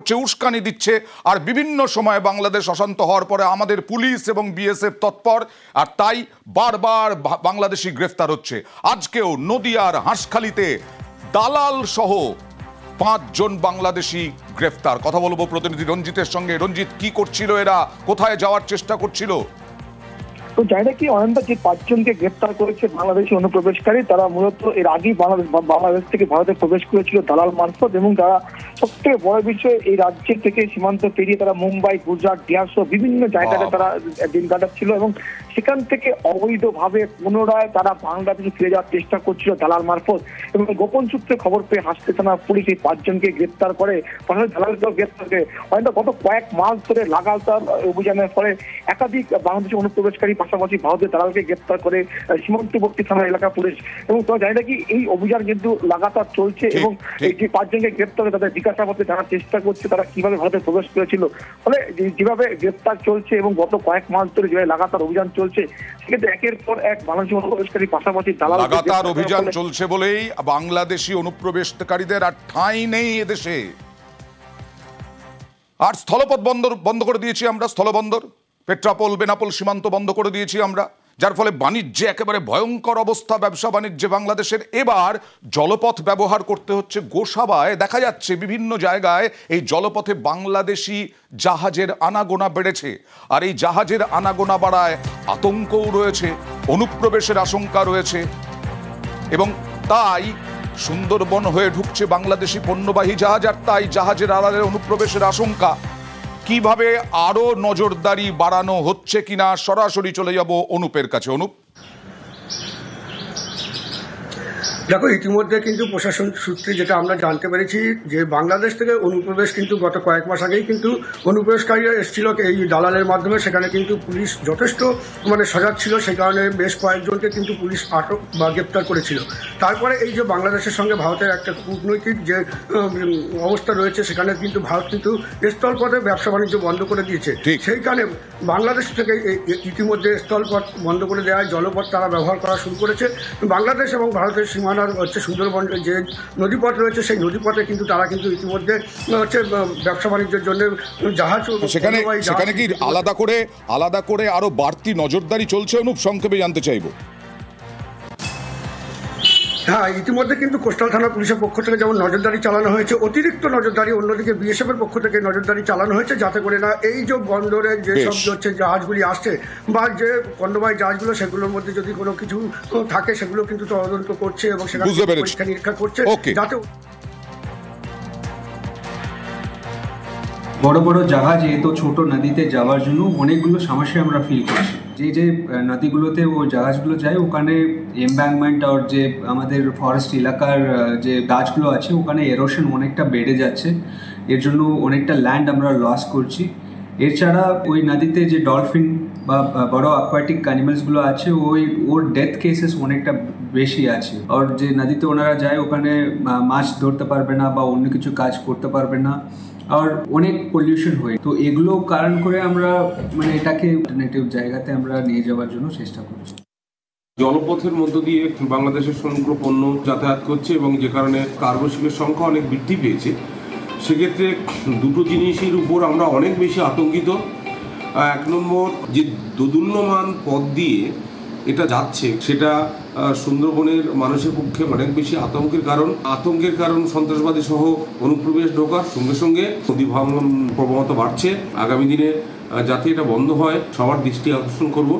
করছে, উস্কানি দিচ্ছে। আর বিভিন্ন সময়ে বাংলাদেশ অশান্ত হওয়ার পরে আমাদের পুলিশ এবং বিএসএফ তৎপর, আর তাই বারবার বাংলাদেশি গ্রেফতার হচ্ছে। আজকেও নদিয়ার হাঁসখালিতে দালাল সহ 5 জন বাংলাদেশি গ্রেফতার। কথা বলবো প্রতিনিধি রঞ্জিতের সঙ্গে। রঞ্জিত, কি করছিল এরা, কোথায় যাওয়ার চেষ্টা করছিল? তো জায়গা কি অনন্ত যে 5 জনকে গ্রেপ্তার করেছে বাংলাদেশি অনুপ্রবেশকারী, তারা মূলত এর আগেই বাংলাদেশ থেকে ভারতে প্রবেশ করেছিল দালাল মারফত, এবং তারা সবথেকে বড় বিষয় এই রাজ্যের থেকে সীমান্ত পেরিয়ে তারা মুম্বাই, গুজরাট, বিহার সহ বিভিন্ন জায়গাতে তারা দিন কাটাচ্ছিল, এবং সেখান থেকে অবৈধভাবে পুনরায় তারা বাংলাদেশে ফিরে যাওয়ার চেষ্টা করছিল দালাল মারফত। এবং গোপন সূত্রে খবর পেয়ে হাসতে থানা পুলিশ এই 5 জনকে গ্রেপ্তার করে, পাশাপাশি দালালকেও গ্রেপ্তার করে। হয়তো গত কয়েক মাস ধরে লাগাতার অভিযানের ফলে একাধিক বাংলাদেশি অনুপ্রবেশকারী পাশাপাশি ভারতের দালালকে গ্রেপ্তার করে সীমান্তবর্তী থানা এলাকা পুলিশ। এবং তোমরা জানি নাকি এই অভিযান কিন্তু লাগাতার চলছে, এবং এই যে 5 জনকে গ্রেপ্তার করে তাদের জিজ্ঞাসাবাদে জানার চেষ্টা করছে তারা কিভাবে ভারতে প্রবেশ করেছিল। ফলে যেভাবে গ্রেপ্তার চলছে এবং গত কয়েক মাস ধরে যেভাবে লাগাতার অভিযান চলছে, সেক্ষেত্রে একের পর এক বাংলাদেশি অনুপ্রবেশকারী পাশাপাশি দালাল লাগাতার অভিযান চলছে বলেই বাংলাদেশি অনুপ্রবেশকারীদের আর ঠাঁই নেই এদেশে। আর স্থলপথ বন্ধ করে দিয়েছি আমরা, স্থলবন্দর পেট্রাপোল বেনাপোল সীমান্ত বন্ধ করে দিয়েছি আমরা, যার ফলে বাণিজ্যে একেবারে ভয়ঙ্কর অবস্থা, ব্যবসা বাণিজ্যে বাংলাদেশের। এবার জলপথ ব্যবহার করতে হচ্ছে। গোসাবায় দেখা যাচ্ছে বিভিন্ন জায়গায় এই জলপথে বাংলাদেশি জাহাজের আনাগোনা বেড়েছে, আর এই জাহাজের আনাগোনা বাড়ায় আতঙ্কও রয়েছে, অনুপ্রবেশের আশঙ্কা রয়েছে, এবং তাই সুন্দরবন হয়ে ঢুকছে বাংলাদেশি পণ্যবাহী জাহাজ, আর তাই জাহাজের আড়ালে অনুপ্রবেশের আশঙ্কা। কিভাবে আরো নজরদারি বাড়ানো হচ্ছে কিনা সরাসরি চলে যাব অনুপের কাছে। অনুপ, দেখো, ইতিমধ্যে কিন্তু প্রশাসন সূত্রে যেটা আমরা জানতে পেরেছি যে বাংলাদেশ থেকে অনুপ্রবেশ কিন্তু গত কয়েক মাস আগেই কিন্তু অনুপ্রবেশকারীরা এসেছিল এই দালালের মাধ্যমে। সেখানে কিন্তু পুলিশ যথেষ্ট সজাগ ছিল, সেই কারণে বেশ কয়েকজনকে কিন্তু পুলিশ আটক বা গ্রেপ্তার করেছিল। তারপরে এই যে বাংলাদেশের সঙ্গে ভারতের একটা কূটনৈতিক যে অবস্থা রয়েছে, সেখানে কিন্তু ভারত কিন্তু স্থলপথে ব্যবসা বাণিজ্য বন্ধ করে দিয়েছে। সেই কারণে বাংলাদেশ থেকে ইতিমধ্যে স্থলপথ বন্ধ করে দেওয়ায় জলপথ তারা ব্যবহার করা শুরু করেছে। বাংলাদেশ এবং ভারতের সীমানা হচ্ছে সুন্দরবন যে নদীপথ রয়েছে, সেই নদীপথে কিন্তু তারা কিন্তু ইতিমধ্যে হচ্ছে ব্যবসা বাণিজ্যের জন্য জাহাজ, সেখানে কি আলাদা করে আরো বাড়তি নজরদারি চলছে? অনুপ, সংক্ষেপে জানতে চাইবো। হ্যাঁ, ইতিমধ্যে কিন্তু কোস্টাল থানা পুলিশের পক্ষ থেকে যেমন নজরদারি চালানো হয়েছে, অতিরিক্ত নজরদারি অন্যদিকে বিএসএফ এর পক্ষ থেকে নজরদারি চালানো হয়েছে, যাতে করে না এই যে বন্দরে যে সব হচ্ছে জাহাজগুলি আসছে বা যে পণ্যবাহী জাহাজগুলো, সেগুলোর মধ্যে যদি কোনো কিছু থাকে সেগুলো কিন্তু তদন্ত করছে এবং সেখানে পরীক্ষা নিরীক্ষা করছে, যাতে বড় বড় জাহাজে তো ছোট নদীতে যাওয়ার জন্য অনেকগুলো সমস্যা আমরা ফিল করছি। যে নদীগুলোতে ও জাহাজগুলো যায়, ওখানে এমব্যাঙ্কমেন্ট আর যে আমাদের ফরেস্ট এলাকার যে গাছগুলো আছে, ওখানে এরোশন অনেকটা বেড়ে যাচ্ছে। এর জন্য অনেকটা ল্যান্ড আমরা লস করছি। এছাড়া ওই নদীতে যে ডলফিন বা বড় অ্যাকোয়াটিক অ্যানিমালসগুলো আছে, ওর ডেথ কেসেস অনেকটা বেশি আছে। আর যে নদীতে ওনারা যায়, ওখানে মাছ ধরতে পারবে না বা অন্য কিছু কাজ করতে পারবে না, আর অনেক পলিউশন হয়। তো এগুলো কারণ করে আমরা এটাকে অল্টারনেটিভ জায়গাতে আমরা নিয়ে যাওয়ার জন্য চেষ্টা করছি। জলপথের মধ্য দিয়ে বাংলাদেশের সমগ্র পণ্য যাতায়াত করছে, এবং যে কারণে কার্গো শিপের সংখ্যা অনেক বৃদ্ধি পেয়েছে। সেক্ষেত্রে দুটো জিনিসের উপর আমরা অনেক বেশি আতঙ্কিত। এক নম্বর, যে দোদুল্যমান পথ দিয়ে এটা যাচ্ছে, সেটা সুন্দরবনের মানুষের পক্ষে অনেক বেশি আতঙ্কের কারণ সন্ত্রাসবাদী সহ অনুপ্রবেশ ঢোকার সঙ্গে সঙ্গে নদী ভাঙন প্রবণতা বাড়ছে। আগামী দিনে যাতে এটা বন্ধ হয়, সবার দৃষ্টি আকর্ষণ করব।